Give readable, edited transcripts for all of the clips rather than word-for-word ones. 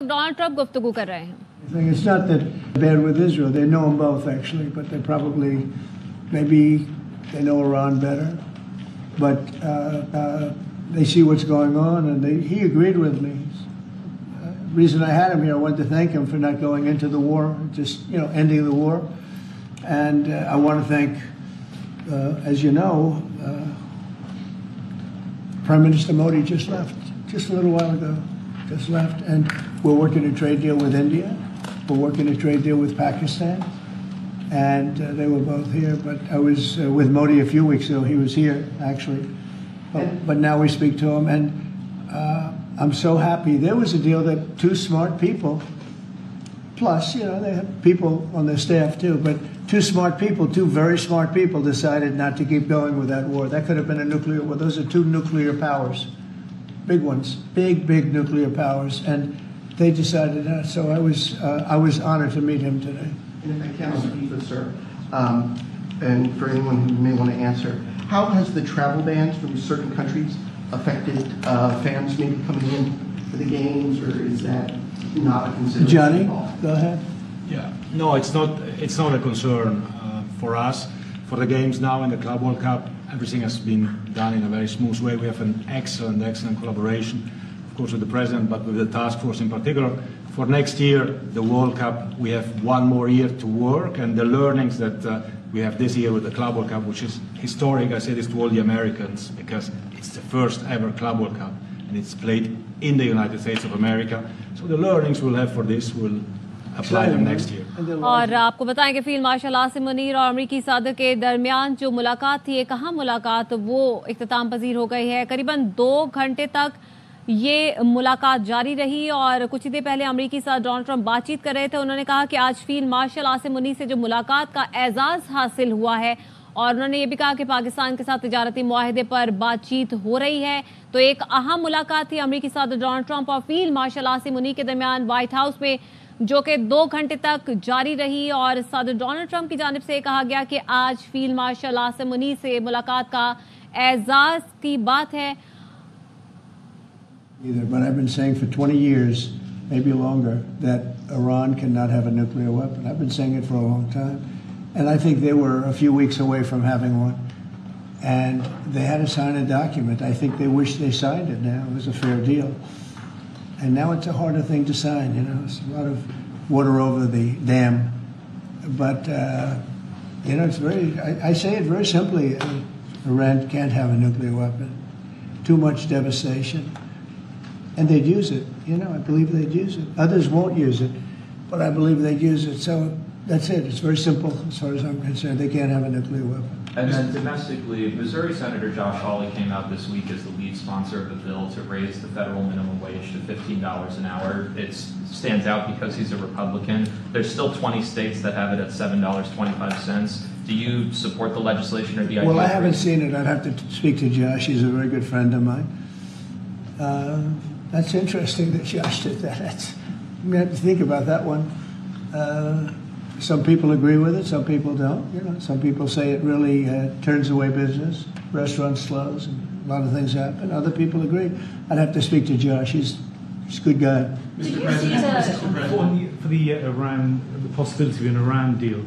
Donald Trump गुफ्तगू कर रहे हैं। It's not that bad with Israel. They know them both actually, but they probably, maybe they know Iran better. But they see what's going on, and he agreed with me. Reason I had him here, I wanted to thank him for not going into the war, just ending the war. And I want to thank, as you know, Prime Minister Modi just left, just a little while ago, just left. And we're working a trade deal with India. We're working a trade deal with Pakistan. And they were both here. But I was with Modi a few weeks ago. He was here, actually. But now we speak to him. And I'm so happy. There was a deal that two smart people, plus, they have people on their staff too, but two smart people, two very smart people decided not to keep going with that war. That could have been a nuclear war. Those are two nuclear powers, big ones, big nuclear powers. And they decided not. So I was honored to meet him today. And if I can, Mr. sir, and for anyone who may want to answer, how has the travel bans from certain countries affected fans maybe coming in for the games, or is that not a consideration? Johnny, go ahead. Yeah, no, it's not a concern for us. For the games now in the Club World Cup, everything has been done in a very smooth way. We have an excellent collaboration, of course, with the president, but with the task force in particular. For next year, the World Cup, we have one more year to work, and the learnings that we have this year with the Club World Cup, which is historic. I say this to all the Americans because it's the first ever Club World Cup, and it's played in the United States of America. So the learnings we'll have for this will apply them next year. और आपको बताएं कि field marshal Asim Munir और अमरीकी सदर के दरमियान जो मुलाकात थी, एक अहम मुलाकात, वो इख्तिताम पजीर हो गई है। करीबन 2 घंटे तक ये मुलाकात जारी रही और कुछ ही देर पहले अमरीकी सदर डोनाल्ड ट्रंप बातचीत कर रहे थे। उन्होंने कहा कि आज फील्ड मार्शल आसिम मुनीर से जो मुलाकात का एजाज हासिल हुआ है, और उन्होंने ये भी कहा कि पाकिस्तान के साथ तिजारती मुआहदे पर बातचीत हो रही है। तो एक अहम मुलाकात थी अमरीकी सदर डोनाल्ड ट्रंप और फील्ड मार्शल आसिम मुनीर के दरमियान व्हाइट हाउस में, जो कि 2 घंटे तक जारी रही। और सदर डोनाल्ड ट्रंप की जानिब से कहा गया कि आज फील्ड मार्शल आसिम मुनीर से मुलाकात का एजाज की बात है। But I've been saying for 20 years, maybe longer, that Iran cannot have a nuclear weapon. I've been saying it for a long time. And I think they were a few weeks away from having one. And they had to sign a document. I think they wish they signed it now. It was a fair deal. And now it's a harder thing to sign, It's a lot of water over the dam. But, it's I say it very simply. Iran can't have a nuclear weapon. Too much devastation. And they'd use it, I believe they'd use it. Others won't use it, but I believe they'd use it. So that's it. It's very simple as far as I'm concerned. They can't have a nuclear weapon. And then domestically, Missouri Senator Josh Hawley came out this week as the lead sponsor of the bill to raise the federal minimum wage to $15 an hour. It stands out because he's a Republican. There's still 20 states that have it at $7.25. Do you support the legislation or the idea? Well, I haven't seen it. I'd have to speak to Josh. He's a very good friend of mine. That's interesting that Josh did that. I'm going to have to think about that one. Some people agree with it, some people don't. Some people say it really turns away business. Restaurants close, and a lot of things happen. Other people agree. I'd have to speak to Josh. He's a good guy. Mr. President, for the Iran, the possibility of an Iran deal,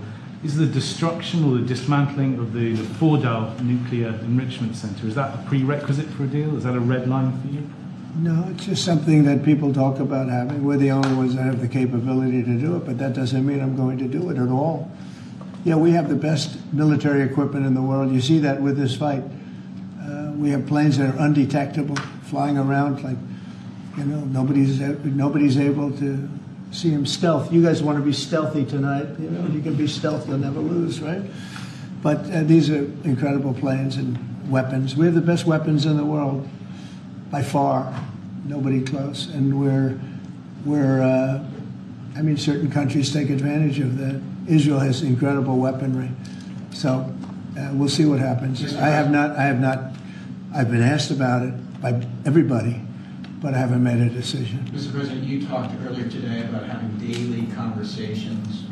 is the destruction or the dismantling of the Fordow nuclear enrichment center, is that a prerequisite for a deal? Is that a red line for you? No, it's just something that people talk about having. We're the only ones that have the capability to do it, but that doesn't mean I'm going to do it at all. Yeah, we have the best military equipment in the world. You see that with this fight. We have planes that are undetectable, flying around like, nobody's able to see them stealth. You guys want to be stealthy tonight. You can be stealth, you'll never lose, right? But these are incredible planes and weapons. We have the best weapons in the world. By far, nobody close, and certain countries take advantage of that. Israel has incredible weaponry, so we'll see what happens. I've been asked about it by everybody, but I haven't made a decision. Mr. President, you talked earlier today about having daily conversations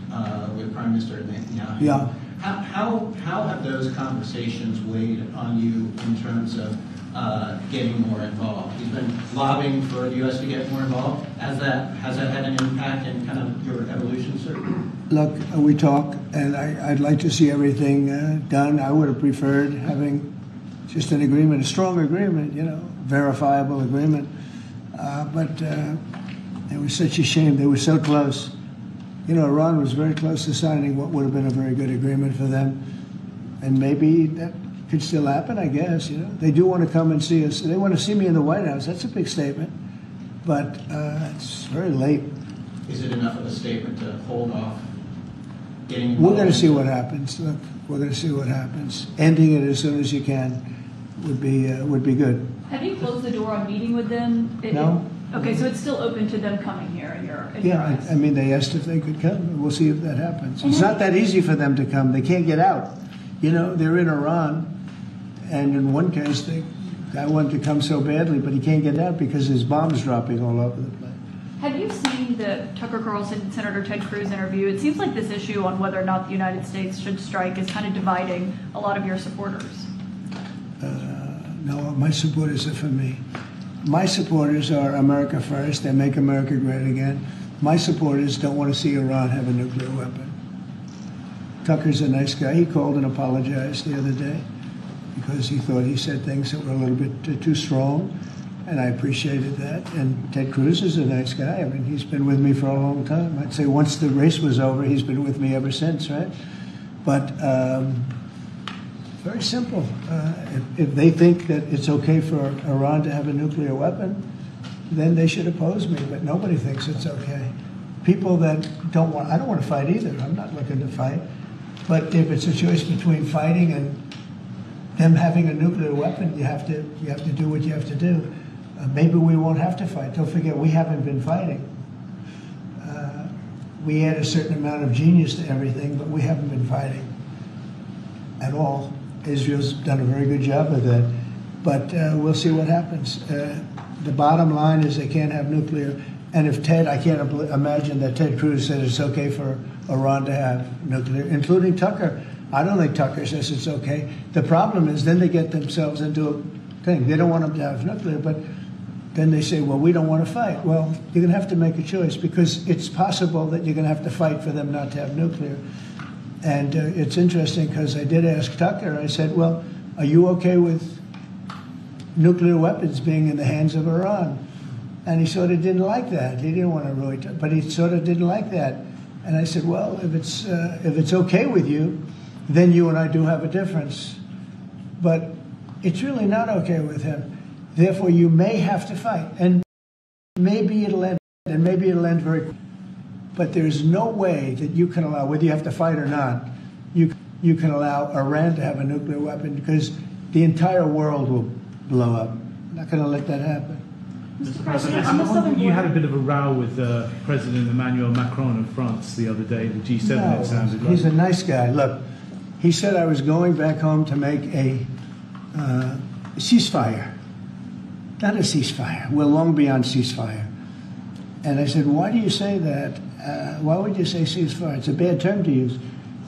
with Prime Minister Netanyahu. Yeah. How have those conversations weighed on you in terms of getting more involved? He's been lobbying for the U.S. to get more involved. Has that had an impact in kind of your evolution, sir? Look, we talk, and I'd like to see everything done. I would have preferred having just an agreement, a strong agreement, verifiable agreement. But it was such a shame. They were so close. Iran was very close to signing what would have been a very good agreement for them. And maybe that could still happen, I guess. They do want to come and see us. They want to see me in the White House. That's a big statement. But it's very late. Is it enough of a statement to hold off getting involved? We're going to see what happens. Look, we're going to see what happens. Ending it as soon as you can would be good. Have you closed the door on meeting with them? No. Okay, so it's still open to them coming here in your Yeah, I mean, they asked if they could come. We'll see if that happens. It's not that easy for them to come. They can't get out. They're in Iran, and in one case, the guy wanted to come so badly, but he can't get out because there's bombs dropping all over the place. Have you seen the Tucker Carlson, Senator Ted Cruz interview? It seems like this issue on whether or not the United States should strike is kind of dividing a lot of your supporters. No, my supporters are for me. My supporters are America first. They make America great again. My supporters don't want to see Iran have a nuclear weapon. Tucker's a nice guy. He called and apologized the other day because he thought he said things that were a little bit too strong, and I appreciated that. And Ted Cruz is a nice guy. I mean, he's been with me for a long time. I'd say once the race was over, he's been with me ever since, right? But very simple. If they think that it's okay for Iran to have a nuclear weapon, then they should oppose me. But nobody thinks it's okay. People that don't want, I don't want to fight either. I'm not looking to fight. But if it's a choice between fighting and them having a nuclear weapon, you have to do what you have to do. Maybe we won't have to fight. Don't forget, we haven't been fighting. We add a certain amount of genius to everything, but we haven't been fighting at all. Israel's done a very good job of that. But we'll see what happens. The bottom line is they can't have nuclear. And if I can't imagine that Ted Cruz said it's okay for Iran to have nuclear, including Tucker. I don't think Tucker says it's okay. The problem is then they get themselves into a thing. They don't want them to have nuclear, but then they say, well, we don't want to fight. Well, you're going to have to make a choice because it's possible that you're going to have to fight for them not to have nuclear. And it's interesting because I did ask Tucker, I said, well, are you okay with nuclear weapons being in the hands of Iran? And he sort of didn't like that. He didn't want to really, but he sort of didn't like that. And I said, well, if it's okay with you, then you and I do have a difference. But it's really not okay with him. Therefore, you may have to fight. And maybe it'll end, very quickly. But there's no way that you can allow, whether you have to fight or not, you can allow Iran to have a nuclear weapon because the entire world will blow up. I'm not going to let that happen. Mr. President, you had a bit of a row with President Emmanuel Macron of France the other day, the G7, No, it sounded like. he's a nice guy. Look, he said I was going back home to make a ceasefire. Not a ceasefire. We're long beyond ceasefire. And I said, why do you say that? Why would you say ceasefire? It's a bad term to use.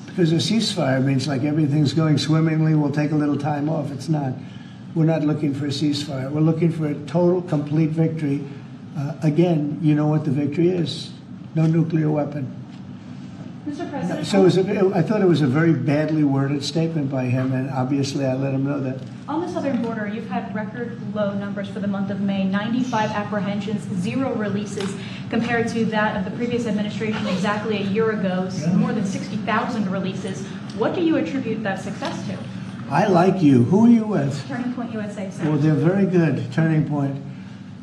Because a ceasefire means like everything's going swimmingly, we'll take a little time off. It's not. We're not looking for a ceasefire. We're looking for a total, complete victory. Again, you know what the victory is. No nuclear weapon. Mr. President, So I thought it was a very badly worded statement by him, and obviously I let him know that. on the southern border, you've had record low numbers for the month of May, 95 apprehensions, 0 releases, compared to that of the previous administration exactly a year ago, more than 60,000 releases. What do you attribute that success to? I like you. Who are you with? Turning Point USA, sir. Well, they're very good. Turning Point.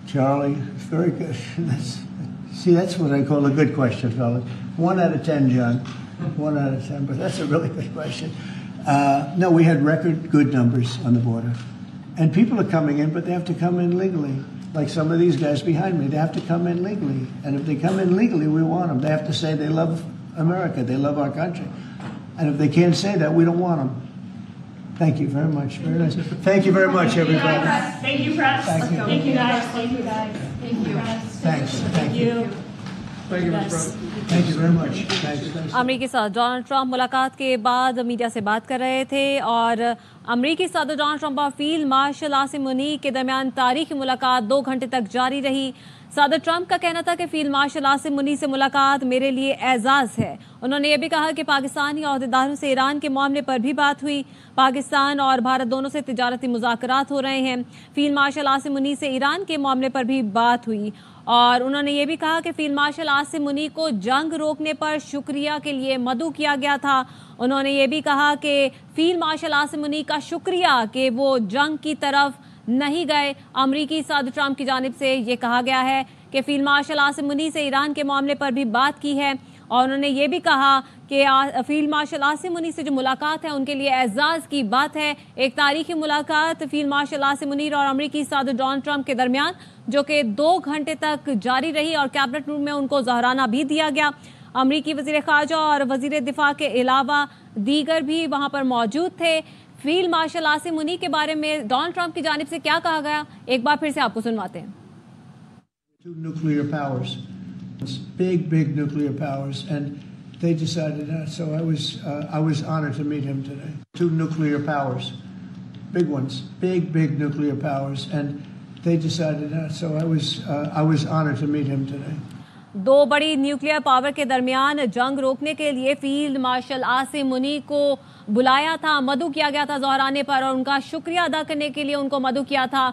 Charlie, very good. That's what I call a good question, fellas. 1 out of 10, John. 1 out of 10, but that's a really good question. No, we had record good numbers on the border. And people are coming in, but they have to come in legally. Like some of these guys behind me, they have to come in legally. And if they come in legally, we want them. They have to say they love America, they love our country. And if they can't say that, we don't want them. Thank you very much. Very nice. Thank you very much, everybody. Thank you, press. Thank you. Thank you, guys. Thank you, guys. Thank you. Thanks. Thank you. Thank you, Mr. President. Thank you very much. Thanks. अमरीकी सदर Donald Trump मुलाकात के बाद media से बात कर रहे थे और अमरीकी सदर डोनाल्ड ट्रंप और फील्ड मार्शल आसिम मुनीर के दरमियान तारीखी मुलाकात 2 घंटे तक जारी रही। सदर ट्रंप का कहना था कि फील्ड मार्शल आसिम मुनीर से मुलाकात मेरे लिए एजाज है। उन्होंने ये भी कहा कि पाकिस्तानी अहदेदारों से ईरान के मामले पर भी बात हुई। पाकिस्तान और भारत दोनों से तिजारती मुज़ाकरात हो रहे हैं। फील्ड मार्शल आसिम मुनीर से ईरान के मामले पर भी बात हुई और उन्होंने ये भी कहा कि फील्ड मार्शल आसिम मुनीर को जंग रोकने पर शुक्रिया के लिए मदऊ किया गया था। उन्होंने ये भी कहा कि फील्ड मार्शल आसिम मुनीर का शुक्रिया कि वो जंग की तरफ नहीं गए। अमरीकी सदर ट्रंप की जानिब से ये कहा गया है कि फील्ड मार्शल आसिम मुनीर से ईरान के मामले पर भी बात की है और उन्होंने ये भी कहा कि फील्ड मार्शल आसिम मुनीर से जो मुलाकात है उनके लिए एजाज की बात है। एक तारीखी मुलाकात फील्ड मार्शल आसिम मुनीर और अमरीकी सदर डोनाल्ड ट्रंप के दरमियान जो कि 2 घंटे तक जारी रही और कैबिनेट रूम में उनको ज़हराना भी दिया गया। अमरीकी वज़ीर ख़ारजा और वज़ीर दिफा के अलावा दीगर भी वहाँ पर मौजूद थे। फील्ड मार्शल आसिम मुनीर के बारे में डोनाल्ड ट्रंप की जानिब से क्या कहा गया, एक बार फिर से आपको सुनवाते हैं। 2 nuclear powers, big nuclear powers, and they decided that. So I was honored to meet him today. 2 nuclear powers, big ones, big nuclear powers, and they decided that. So I was honored to meet him today. 2 बड़ी nuclear power के दरमियान जंग रोकने के लिए field marshal Asim Munir को बुलाया था, मदऊ किया गया था ज़हराने पर और उनका शुक्रिया अदा करने के लिए उनको मदऊ किया था।